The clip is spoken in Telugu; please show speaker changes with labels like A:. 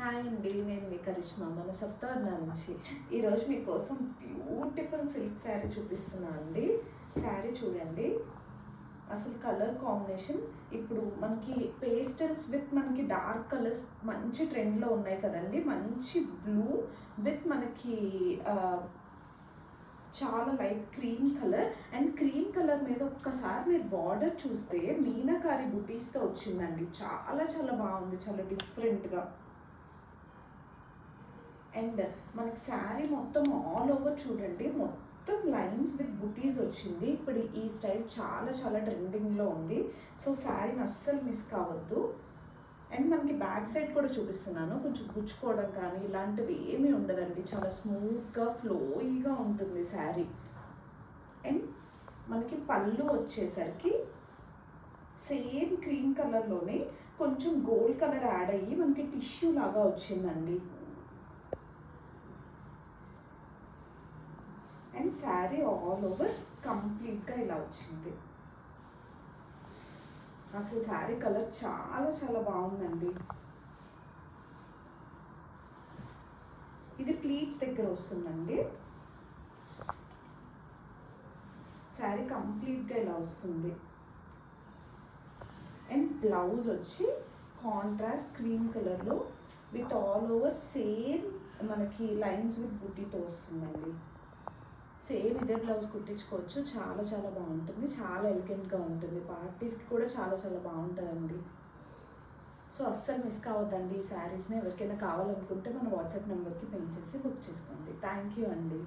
A: హాయ్ అండి, నేను మీ కరిష్మా మన సప్తవర్ణ నుంచి. ఈరోజు మీకోసం బ్యూటిఫుల్ సిల్క్ శారీ చూపిస్తున్నాను అండి. శారీ చూడండి, అసలు కలర్ కాంబినేషన్ ఇప్పుడు మనకి పేస్టల్స్ విత్ మనకి డార్క్ కలర్స్ మంచి ట్రెండ్లో ఉన్నాయి కదండి. మంచి బ్లూ విత్ మనకి చాలా light cream colour and cream colour మీద ఒక్కసారి మీరు బార్డర్ చూస్తే మీనాకారి బుటీస్తో వచ్చిందండి. చాలా చాలా బాగుంది, చాలా డిఫరెంట్గా. అండ్ మనకి శారీ మొత్తం ఆల్ ఓవర్ చూడండి, మొత్తం లైన్స్ విత్ బుటీస్ వచ్చింది. ఇప్పుడు ఈ స్టైల్ చాలా చాలా ట్రెండింగ్లో ఉంది. సో శారీని అస్సలు మిస్ కావద్దు. అండ్ మనకి బ్యాక్ సైడ్ కూడా చూపిస్తున్నాను. కొంచెం గుచ్చుకోవడం కానీ ఇలాంటివి ఏమీ ఉండదండి. చాలా స్మూత్గా ఫ్లోయిగా ఉంటుంది శారీ. అండ్ మనకి పళ్ళు వచ్చేసరికి సేమ్ క్రీమ్ కలర్లోనే కొంచెం గోల్డ్ కలర్ యాడ్ అయ్యి మనకి టిష్యూ లాగా వచ్చిందండి. అండ్ శారీ ఆల్ ఓవర్ కంప్లీట్గా ఇలా వచ్చింది. అసలు శారీ కలర్ చాలా చాలా బాగుందండి. ఇది ప్లీట్స్ దగ్గర వస్తుందండి. శారీ కంప్లీట్గా ఇలా వస్తుంది. అండ్ బ్లౌజ్ వచ్చి కాంట్రాస్ట్ క్రీమ్ కలర్లో విత్ ఆల్ ఓవర్ సేమ్ మనకి లైన్స్ విత్ బుటీతో వస్తుందండి. సేమ్ ఇదే బ్లౌజ్ కుట్టించుకోవచ్చు. చాలా చాలా బాగుంటుంది, చాలా ఎలిగెంట్గా ఉంటుంది. పార్టీస్కి కూడా చాలా చాలా బాగుంటుందండి. సో అస్సలు మిస్ కావద్దండి ఈ శారీస్ని. ఎవరికైనా కావాలనుకుంటే మన వాట్సాప్ నెంబర్కి పిన్ చేసి బుక్ చేసుకోండి. థ్యాంక్ యూ అండి.